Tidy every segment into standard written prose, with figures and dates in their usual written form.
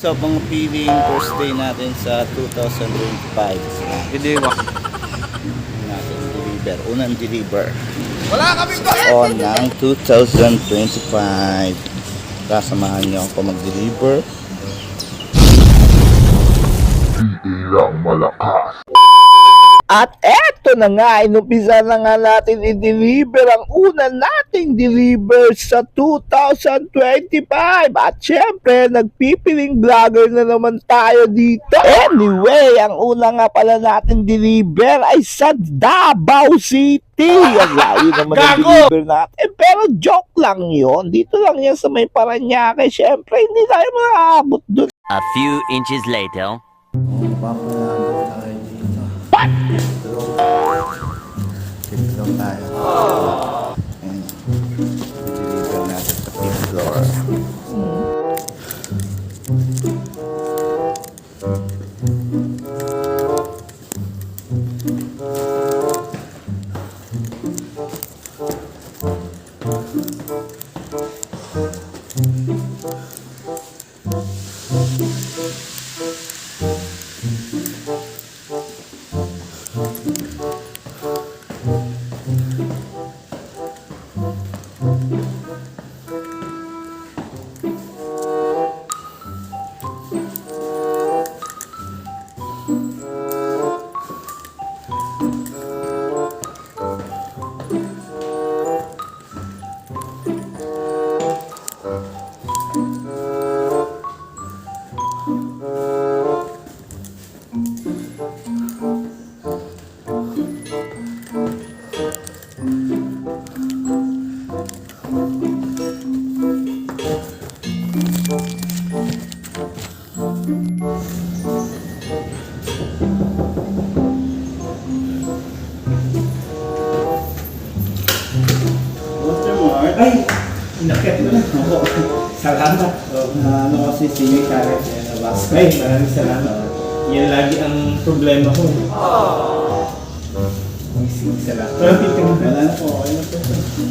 So, pang feeling first day natin sa 2025. Hindi mo. Natin deliver. Unang deliver. Wala kaming bakit! On ng 2025. Kasamahan niyo ako mag-deliver. Hindi lang malakas. At eto na nga, inumpisa na nga natin i-deliver ang una nating deliver sa 2025. At syempre, nagpipiling vlogger na naman tayo dito. Anyway, ang una nga pala natin deliver ay sa Davao City. Ang layo naman ang deliver natin. Pero joke lang yon. Dito lang yan sa may Paranaque. Syempre, hindi tayo makakabot dun. A few inches later. Papalabot tayo dito. Dito tayo. Ayan. Deliver natin sa 5th floor. Ay! Inakit mo na. Oo. Salamat. Ano kasi senior carrot yan na box. Ay, maraming salamat. Yan lagi ang problema ko. Ay, sige, salamat. Wala na po. Okay na po. Sige.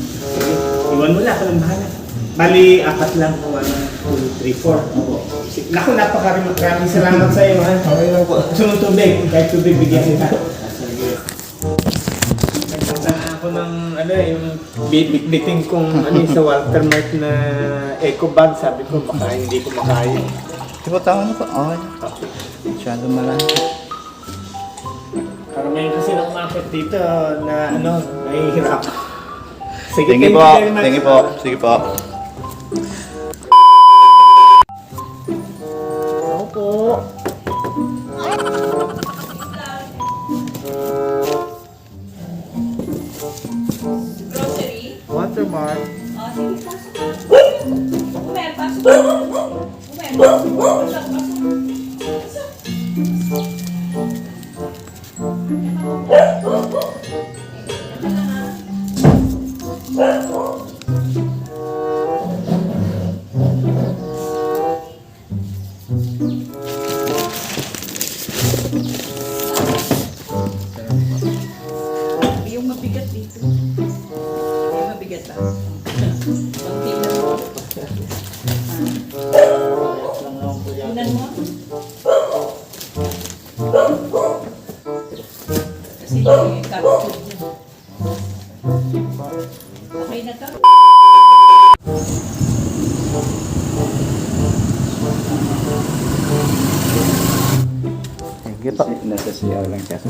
Iwan mo lang. Ako lang bahala. Bali, 4 lang. 1, 2, 3, 4. Opo. Naku, napakaraming salamat sa iyo. Okay lang po. Gusto mong tubig. Kahit tubig, bigyan kita. Sige. Nagpunta ako ng yung bitbiting kong sa Walter Mart na eco bag. Sabi ko, baka hindi ko makaya. Diba tama na po? Okay. Masyado malaki. Karamihan kasi na umakit dito na nahihirap. Sige, Thank you po. Thank you po. Sige po. Opo. Grocery? Watermark. Sige, pasok. Umer, pasok. Umer, pasok. Yung mabigat dito. Yung mabigat ba? Ang tingnan mo. Tingnan mo. Kasi yung kapitid niya. Okay na to? Thank you po. Nasa CR lang kasi.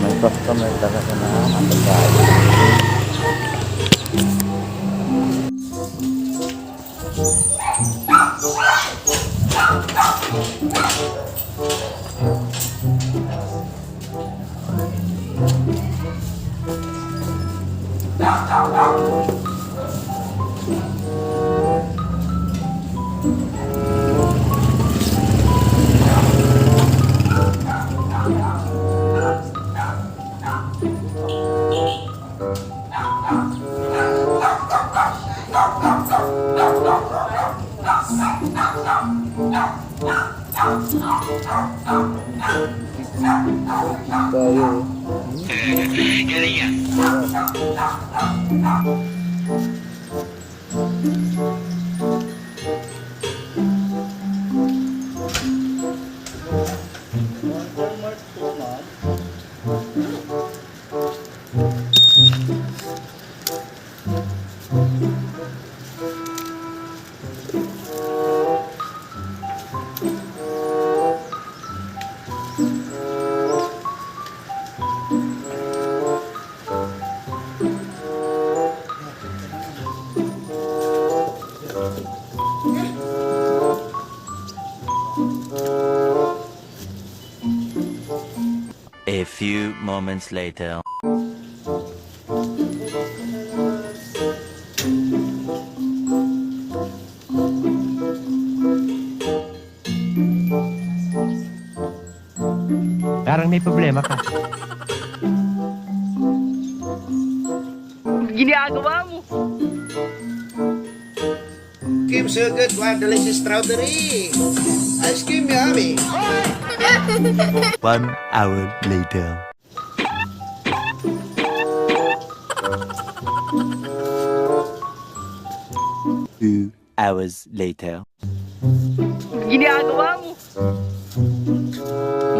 May customer talaga na matagayo. Tayo. A few moments later. Parang may problema ka. Ginagawa mo. Cream so good, one delicious strawberry. Ice cream yummy. 1 hour later. Two hours later. Ginagawa mo.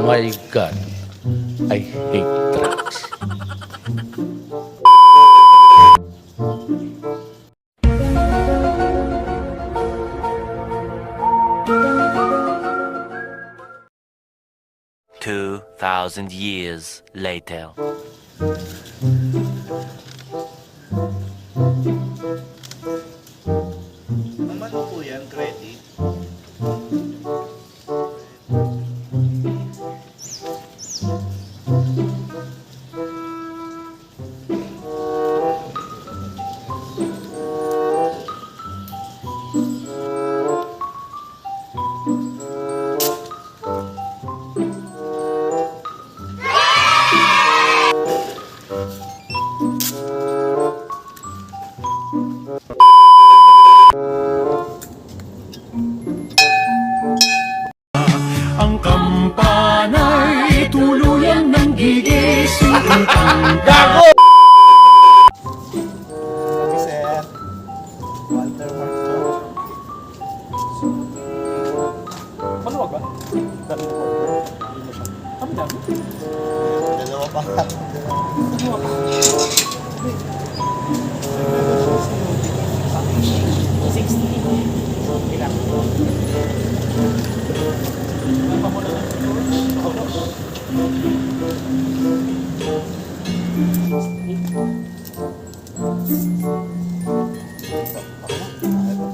My God, I hate drugs. Two 2,000 years later. Naman po yan, credit. Ang kampana'y tuluyan ng gigising ang Gago! Sabi sir, Walter Marco. Maluwag ba? Dami na order. Hindi mo siya. Ang dami. Dalawa pa nga. Dalawa pa. 60. Ilan? Ano pa muna lang?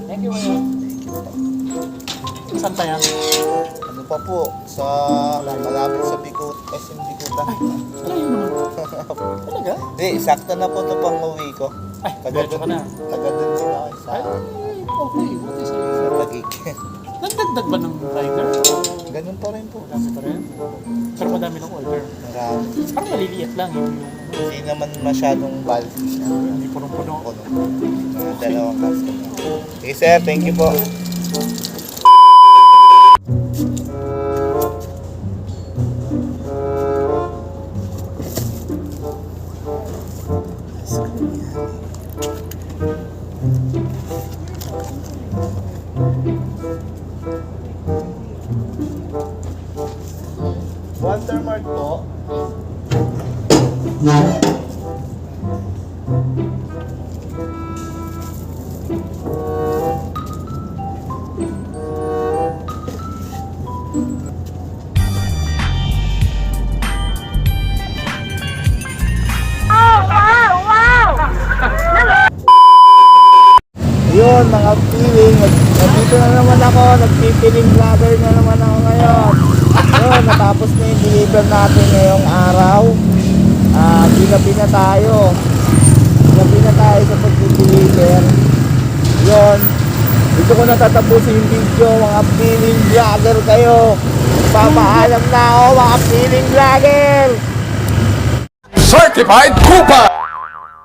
Thank you, Mayor. Saan tayo? Ano pa po? Sa malapit sa Bikut, SM Bikutan. Malayo naman. Talaga? Hindi, sakto na po ito pang uwi ko. Ay, diretso ka na. Taga dun din ako sa, Ay, okay. Buti sa'yo. sa Taguig. Nagdagdag ba ng rider? Ganun pa rin po. Kasi pa rin. Pero madami ng order. Marami. Parang maliliit lang yung Hindi naman masyadong bulky siya. hindi punong-puno. Puno. Mga dalawang customer. Sige sir, thank you po. Walter Mart po. Yun, mga feeling, nandito na naman ako, nagpipiling vlogger na naman ako ngayon. Yun, natapos na yung deliver natin ngayong araw. Pinapi na tayo. Pinapi na tayo sa pag-deliver. Yun, dito ko natatapusin yung video, mga feeling vlogger kayo. Papaalam na ako, mga feeling vlogger! Certified Cooper!